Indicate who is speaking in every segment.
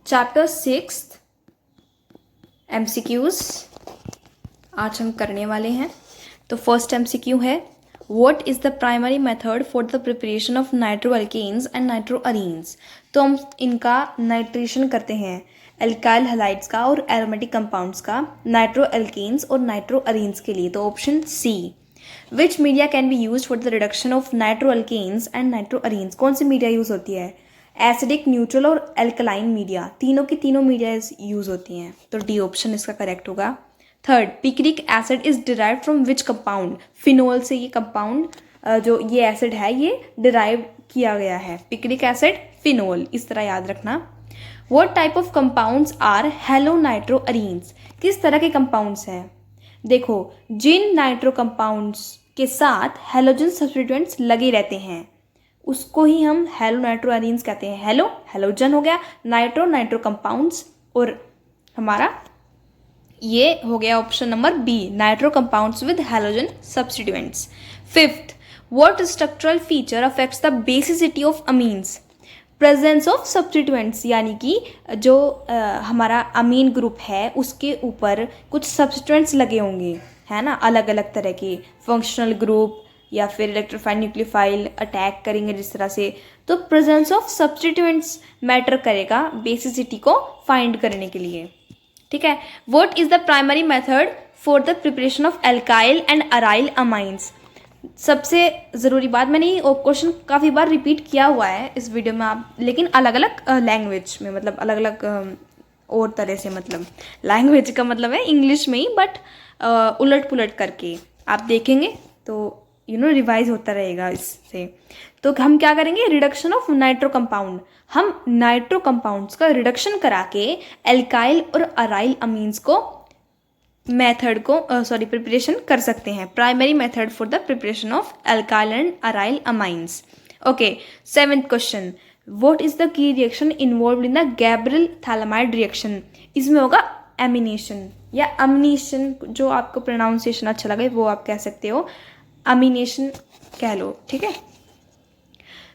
Speaker 1: Chapter 6 MCQs आज हम करने वाले हैं। तो फर्स्ट MCQ है, what is the primary method for the preparation of nitroalkanes and nitroarenes. तो हम इनका नाइट्रेशन करते हैं एल्काइल हैलाइड्स का और एरोमेटिक कंपाउंड्स का नाइट्रोअल्केन्स और नाइट्रोअरीन्स के लिए। तो option C, which media can be use for the reduction of nitroalkanes and nitroarenes. कौन सी मीडिया यूज़ होती है? एसिडिक, न्यूट्रल और एल्कलाइन मीडिया, तीनों की तीनों मीडिया यूज होती हैं। तो डी ऑप्शन इसका करेक्ट होगा। Third, picric acid is derive from which compound. Phenol से ये कंपाउंड जो ये एसिड है ये डिराइव किया गया है। पिक्रिक एसिड, फिनोल, इस तरह याद रखना। What type of compounds are halonitroarenes. किस तरह के कंपाउंड्स हैं? देखो, जिन नाइट्रो कंपाउंड्स के साथ हेलोजन सब्स्टिट्यूएंट्स लगे रहते हैं उसको ही हम हेलोनाइट्रोअरीन्स कहते हैं। हेलोजन हो गया, नाइट्रो कंपाउंड्स, और हमारा ये हो गया option number B, nitro compounds with halogen substituents. Fifth, what structural feature affects the basicity of amines. Presence of substituents, यानी कि जो हमारा अमीन ग्रुप है उसके ऊपर कुछ सब्स्टिट्यूएंट्स लगे होंगे, है ना, अलग अलग तरह के फंक्शनल ग्रुप या फिर इलेक्ट्रोफाइल न्यूक्लियोफाइल अटैक करेंगे जिस तरह से। तो प्रेजेंस ऑफ सब्स्टिट्यूएंट्स मैटर करेगा बेसिसिटी को फाइंड करने के लिए। ठीक है। What is the primary method for the preparation of alkyl and aryl amines. सबसे ज़रूरी बात, मैंने ये क्वेश्चन काफ़ी बार रिपीट किया हुआ है इस वीडियो में, आप लेकिन अलग अलग लैंग्वेज में, मतलब अलग अलग और तरह से, मतलब लैंग्वेज का मतलब है इंग्लिश में ही, बट उलट पुलट करके आप देखेंगे तो रिवाइज होता रहेगा इससे। तो हम क्या करेंगे? Reduction of nitro compound. हम नाइट्रो कंपाउंड्स का रिडक्शन करा के एल्काइल और अराइल अमीन्स को मेथड को प्रिपरेशन कर सकते हैं। Primary method for the preparation of alkyl and aryl amines. Okay, seventh question, what is the key reaction involve in the Gabriel phthalimide reaction. इसमें होगा एमिनेशन या अमिनेशन, जो आपको प्रोनाउंसिएशन अच्छा लगे वो आप कह सकते हो, अमिनेशन कह लो। ठीक है।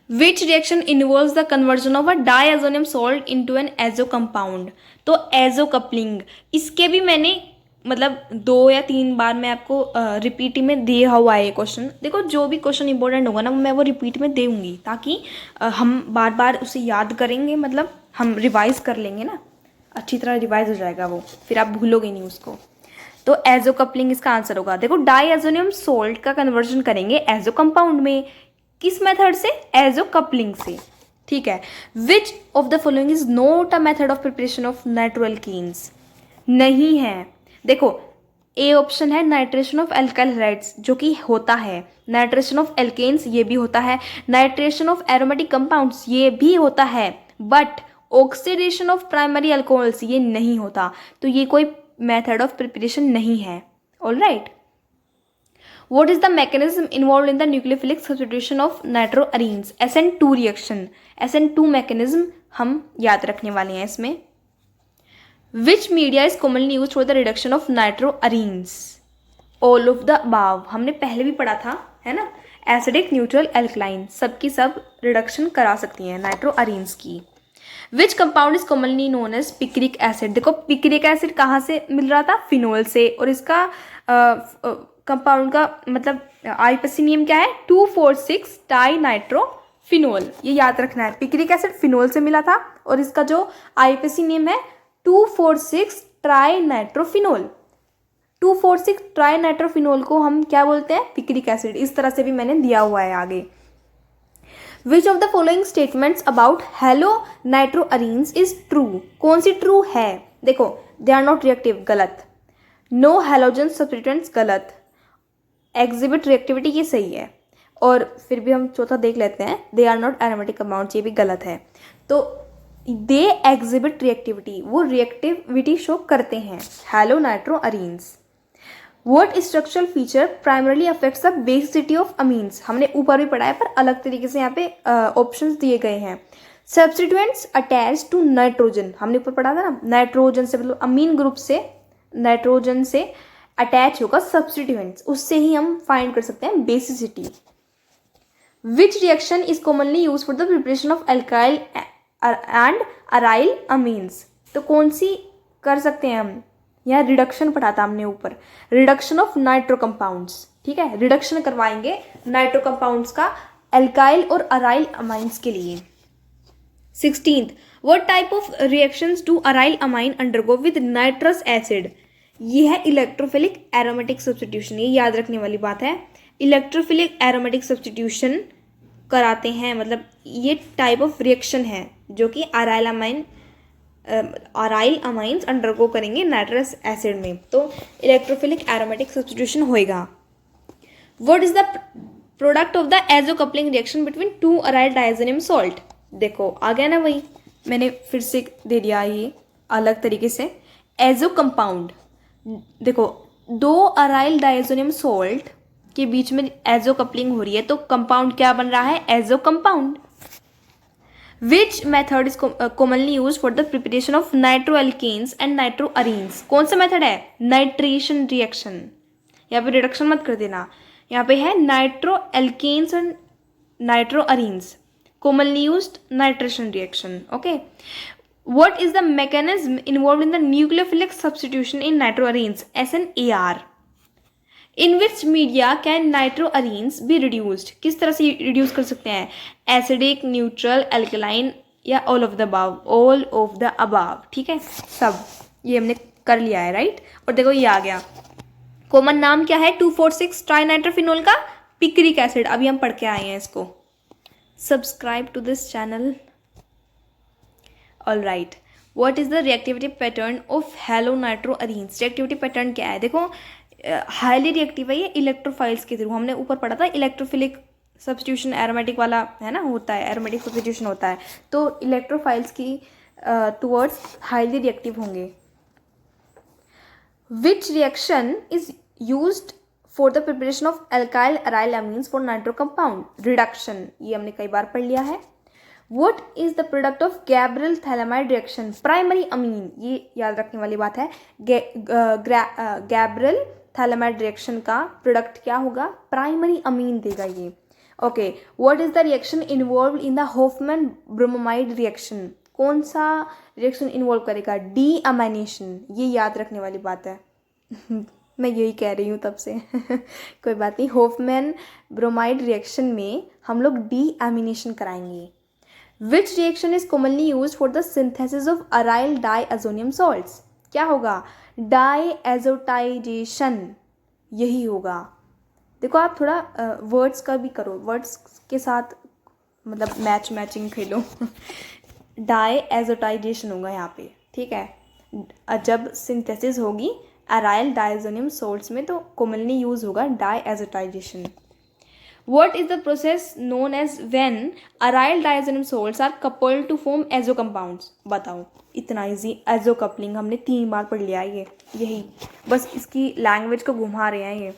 Speaker 1: Which reaction involves the conversion of a diazonium salt into an azo compound. तो एजो कपलिंग, इसके भी मैंने मतलब 2 या 3 बार मैं आपको रिपीट में दिया हुआ है ये क्वेश्चन। देखो, जो भी क्वेश्चन इंपॉर्टेंट होगा ना मैं वो रिपीट में दूंगी, ताकि हम बार बार उसे याद करेंगे, मतलब हम रिवाइज कर लेंगे ना, अच्छी तरह रिवाइज हो जाएगा वो, फिर आप भूलोगे नहीं उसको। तो एजो कपलिंग इसका आंसर होगा। देखो, डायazonium सॉल्ट का कन्वर्जन करेंगे एजो कंपाउंड में, किस मेथड से? एजो कपलिंग से। ठीक है। Which of the following is not a method of preparation of nitroalkenes. नहीं है। देखो, ए ऑप्शन है नाइट्रेशन ऑफ एल्काइल हैलाइड्स, जो कि होता है। नाइट्रेशन ऑफ एल्केन्स, ये भी होता है। नाइट्रेशन ऑफ एरोमेटिक कंपाउंड्स, ये भी होता है। But oxidation of primary alcohols, ये नहीं होता। तो ये कोई मेथड ऑफ प्रिपरेशन नहीं है। All right. What is the mechanism involved in the nucleophilic substitution of nitroarenes? SN2 reaction, SN2 mechanism हम याद रखने वाले हैं इसमें। Which media is commonly used for the reduction of nitroarenes? All of the above, हमने पहले भी पढ़ा था, है ना। एसिडिक, न्यूट्रल, एल्कलाइन, सबकी सब रिडक्शन करा सकती हैं नाइट्रोअरीन्स की। Which compound is commonly known as picric acid. देखो, पिक्रिक एसिड कहाँ से मिल रहा था? फिनोल से। और इसका कंपाउंड का मतलब आईपीसी नेम क्या है? 2,4,6 डाइनाइट्रोफिनोल। ये याद रखना है, पिक्रिक एसिड फिनोल से मिला था और इसका जो आईपीसी नेम है 2,4,6 ट्राइनाइट्रोफिनोल। 2,4,6 ट्राइनाइट्रोफिनोल को हम क्या बोलते हैं? Picric acid. इस तरह से भी मैंने दिया हुआ है आगे। Which of the following statements about halonitroarenes is true. कौन सी ट्रू है? देखो, दे आर नॉट रिएक्टिव, गलत। नो हेलोजन सब्स्टिट्यूएंट्स, गलत। एग्जिबिट रिएक्टिविटी, ये सही है। और फिर भी हम चौथा देख लेते हैं, they are not aromatic compounds, ये भी गलत है। तो दे एग्जिबिट रिएक्टिविटी, वो रिएक्टिविटी शो करते हैं halonitroarenes. What structural feature primarily affects the basicity of amines. हमने ऊपर भी पढ़ा है, पर अलग तरीके से यहाँ पे ऑप्शंस दिए गए हैं। सब्स्टिट्यूएंट्स अटैच टू नाइट्रोजन, हमने ऊपर पढ़ा था ना, नाइट्रोजन से मतलब अमीन ग्रुप से, नाइट्रोजन से अटैच होगा सब्स्टिट्यूएंट्स, उससे ही हम फाइंड कर सकते हैं basicity. Which reaction is commonly use for the preparation of alkyl and aryl amines. तो कौन सी कर सकते हैं हम, यहाँ रिडक्शन पढ़ा था हमने ऊपर, रिडक्शन ऑफ नाइट्रो कंपाउंड्स, ठीक है, रिडक्शन करवाएंगे नाइट्रो कंपाउंड्स का एल्काइल और अराइल अमाइंस के लिए। 16th, what type of reactions do aryl amine undergo with nitrous acid? ये है इलेक्ट्रोफिलिक एरोमेटिक सब्सटीट्यूशन, ये याद रखने वाली बात है। इलेक्ट्रोफिलिक एरोमेटिक सब्सटीट्यूशन कराते हैं, मतलब ये टाइप ऑफ रिएक्शन है जो कि अराइल अमाइंस अंडरगो करेंगे नाइट्रस एसिड में, तो इलेक्ट्रोफिलिक एरोमेटिक सब्सटीट्यूशन होएगा। What is the product of the azo coupling reaction between two aryl diazonium salt? देखो आ गया ना, वही मैंने फिर से दे दिया ये अलग तरीके से। एजो कंपाउंड, देखो दो अराइल डायजोनियम सॉल्ट के बीच में एजो कपलिंग हो रही है, तो कंपाउंड क्या बन रहा है, azo compound. Which method is commonly use for the preparation of nitro alkanes and nitro arenes? कौन सा मेथड है, नाइट्रेशन रिएक्शन। यहाँ पे रिडक्शन मत कर देना, यहाँ पे है nitro alkanes and nitro arenes, commonly used nitration reaction. Okay, what is the mechanism involved in the nucleophilic substitution in nitroarenes, SNAR? In which media can nitroarenes be reduced? किस तरह से reduce कर सकते हैं, acidic, neutral, alkaline या all of the above? all of the above, ठीक है, सब ये हमने कर लिया है, राइट। और देखो ये आ गया, कॉमन नाम क्या है 2,4,6 ट्राइनाइट्रोफिनोल का, पिक्रिक एसिड, अभी हम पढ़ के आए हैं इसको। Subscribe to this channel. All right. What is the reactivity pattern of halonitroarenes? reactivity pattern क्या है, देखो हाईली रिएक्टिव है ये इलेक्ट्रोफाइल्स के थ्रू, हमने ऊपर पढ़ा था इलेक्ट्रोफिलिक सब्स्टिट्यूशन एरोमेटिक वाला है ना, होता है एरोमेटिक सब्स्टिट्यूशन होता है, तो इलेक्ट्रोफाइल्स की टुवर्ड्स हाईली रिएक्टिव होंगे। Which reaction is used for the preparation of alkyl aryl amines for nitro compound? reduction, ये हमने कई बार पढ़ लिया है। What is the product of Gabriel thalamide reaction? primary amine, ये याद रखने वाली बात है। Gabriel thalamide reaction का प्रोडक्ट क्या होगा, प्राइमरी अमीन देगा ये। Okay, what is the reaction involved in the Hofmann bromamide reaction? कौन सा रिएक्शन इन्वॉल्व करेगा, डीअमाइनेशन, ये याद रखने वाली बात है। मैं यही कह रही हूँ तब से कोई बात नहीं। होफमैन ब्रोमाइड रिएक्शन में हम लोग डीअमीनेशन कराएंगे। Which reaction is commonly use for the synthesis of aryl diazonium salts? क्या होगा, डाइएजोटाइजेशन, यही होगा। देखो आप थोड़ा वर्ड्स का भी करो, वर्ड्स के साथ मतलब मैचिंग खेलो डाइएजोटाइजेशन होगा यहाँ पे, ठीक है। जब सिंथेसिस होगी अराइल डायज़ोनियम सॉल्ट्स में तो कॉमनली यूज होगा diazotization. What is the process known as when aryl diazonium salts are coupled to form azo compounds? बताओ, इतना इजी, एजो कपलिंग हमने 3 बार पढ़ लिया है, ये यही बस इसकी लैंग्वेज को घुमा रहे हैं ये।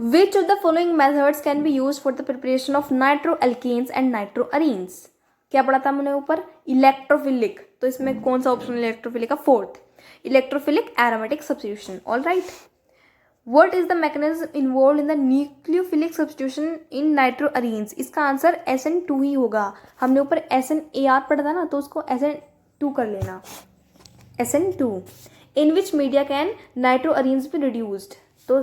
Speaker 1: Which of the following methods can be use for the preparation of nitro alkanes and nitro arenes? क्या पढ़ा था हमने ऊपर, इलेक्ट्रोफिलिक, तो इसमें कौन सा ऑप्शन इलेक्ट्रोफिलिक का, 4th, electrophilic aromatic substitution. All right. What is the mechanism involve in the nucleophilic substitution in nitroarenes? इसका आंसर SN2 ही होगा। हमने ऊपर SNAR पढ़ा था ना, तो उसको SN2 कर लेना, SN2। In which media can nitroarenes be reduced? तो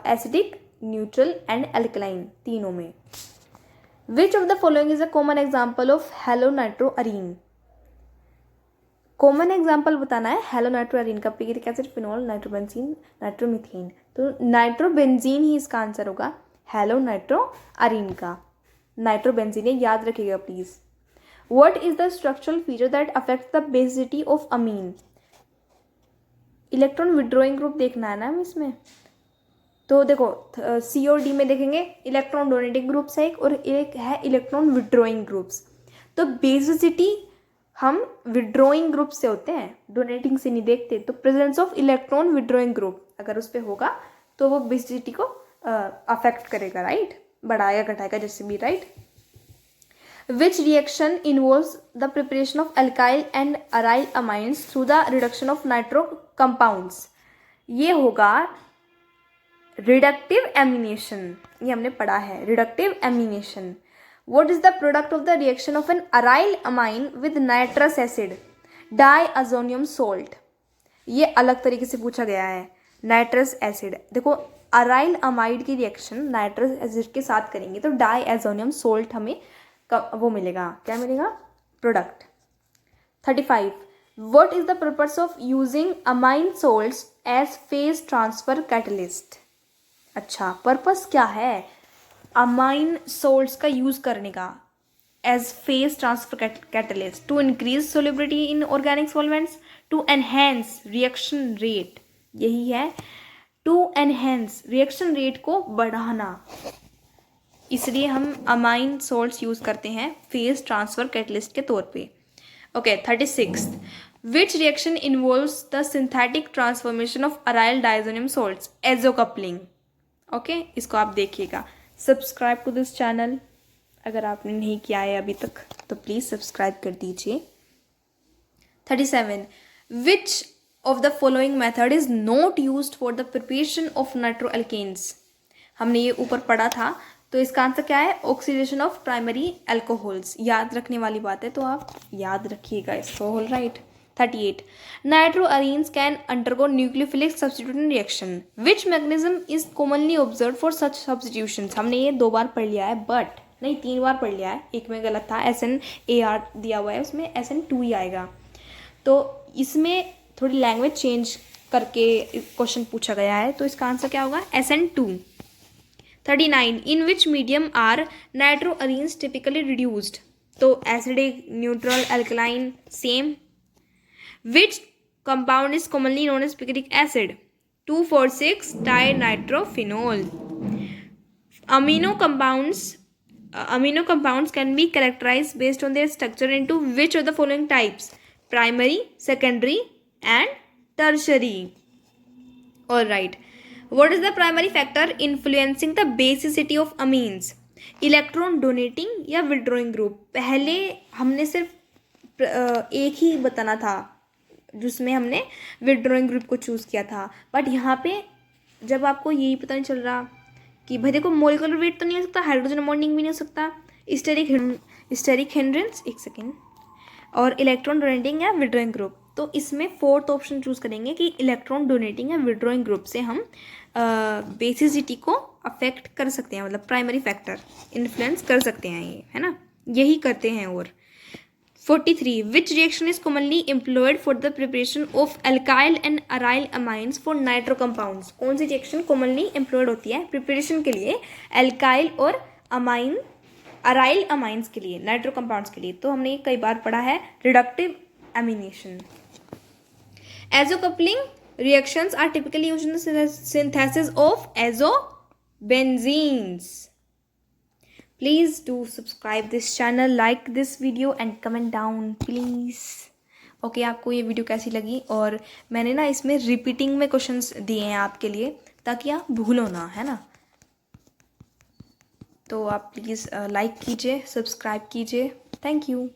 Speaker 1: एसिडिक, न्यूट्रल एंड एल्कलाइन, तीनों में। Which of the following is a common example of halonitroarene? Common example बताना है हेलोनाइट्रोअरीन का, picric acid, phenol, nitrobenzene, nitromethane, तो nitrobenzene ही इसका answer होगा हेलोनाइट्रोअरीन का। नाइट्रोबेंजीन याद रखिएगा please. What is the structural feature that affects the basicity of amine? Electron withdrawing group देखना है ना हम इसमें, तो देखो C और D में देखेंगे इलेक्ट्रॉन डोनेटिंग ग्रुप्स है एक, और एक है इलेक्ट्रॉन विड्रॉइंग ग्रुप्स। तो बेसिसिटी हम विड्रॉइंग ग्रुप से होते हैं, डोनेटिंग से नहीं देखते। तो presence of electron withdrawing group अगर उस पर होगा तो वो बेसिसिटी को अफेक्ट करेगा, राइट, बढ़ाएगा घटाएगा जैसे भी, right. Which reaction involves the preparation of alkyl and aryl amines through the reduction of nitro compounds? ये होगा रिडक्टिव एमिनेशन, ये हमने पढ़ा है, reductive ammunition. What is the product of the reaction of an aryl amine with nitrous acid? Diazonium salt. ये अलग तरीके से पूछा गया है. नाइट्रस एसिड, देखो अराइल अमाइड की रिएक्शन नाइट्रस एसिड के साथ करेंगे तो डाइअज़ोनियम सॉल्ट हमें वो मिलेगा. क्या मिलेगा? Product. 35. What is the purpose of using amine salts as phase transfer catalyst? अच्छा, पर्पस क्या है अमाइन सोल्ट्स का यूज करने का as phase transfer catalyst? To increase solubility in organic solvents, to enhance reaction rate. यही है, to enhance reaction rate को बढ़ाना. इसलिए हम अमाइन सोल्ट्स यूज करते हैं फेज ट्रांसफर कैटलिस्ट के तौर पे. Okay, 36. Which reaction involves the synthetic transformation of aryl diazonium salts? Azocoupling. Okay, इसको आप देखिएगा. सब्सक्राइब टू दिस चैनल अगर आपने नहीं किया है अभी तक तो प्लीज़ सब्सक्राइब कर दीजिए. 37. Which of the following method is not used for the preparation of nitroalkanes? हमने ये ऊपर पढ़ा था, तो इसका आंसर क्या है? Oxidation of primary alcohols. याद रखने वाली बात है तो आप याद रखिएगा इसको. All right. 38. Nitroarenes can undergo nucleophilic substitution reaction. Which mechanism is commonly observed for such substitutions? हमने ये 2 बार पढ़ लिया है, बट नहीं 3 बार पढ़ लिया है. एक में गलत था, SNAR दिया हुआ है, उसमें SN2 ही आएगा. तो इसमें थोड़ी लैंग्वेज चेंज करके क्वेश्चन पूछा गया है, तो इसका आंसर क्या होगा? SN2. 39. In which medium are nitroarenes typically reduced? तो acidic, neutral, alkaline, same. Which compound is commonly known as picric acid? 2,4,6 dinitrophenol. Amino compounds can be characterized based on their structure into which of the following types? Primary, secondary, and tertiary. All right. What is the primary factor influencing the basicity of amines? Electron donating या withdrawing group? पहले हमने सिर्फ एक ही बताना था जिसमें हमने withdrawing group को चूज़ किया था, बट यहाँ पे जब आपको यही पता नहीं चल रहा कि भाई देखो मोलिकुलर वेट तो नहीं हो सकता, हाइड्रोजन बॉन्डिंग भी नहीं हो सकता, स्टेरिक हिंड्रेंस, एक सेकेंड, और इलेक्ट्रॉन डोनेटिंग या विड्रॉइंग ग्रुप, तो इसमें 4th ऑप्शन चूज़ करेंगे कि इलेक्ट्रॉन डोनेटिंग या विड्रॉइंग ग्रुप से हम बेसिसिटी को अफेक्ट कर सकते हैं, मतलब प्राइमरी फैक्टर इन्फ्लुएंस कर सकते हैं, ये है ना, यही करते हैं. और 43. Which reaction is commonly employed for the preparation of alkyl and aryl amines for nitro compounds? कौन सी रिएक्शन कॉमनली एम्प्लॉयड होती है प्रिपरेशन के लिए एल्काइल और अमाइन अराइल अमाइंस के लिए, नाइट्रो कंपाउंड्स के लिए? तो हमने ये कई बार पढ़ा है, reductive amination. Azo coupling reactions are typically used in the synthesis of azobenzenes. Please do subscribe this channel, like this video and comment down please. Okay, आपको ये वीडियो कैसी लगी? और मैंने ना इसमें रिपीटिंग में क्वेश्चंस दिए हैं आपके लिए ताकि आप भूलो ना, है ना. तो आप प्लीज़ लाइक कीजिए, सब्सक्राइब कीजिए. Thank you.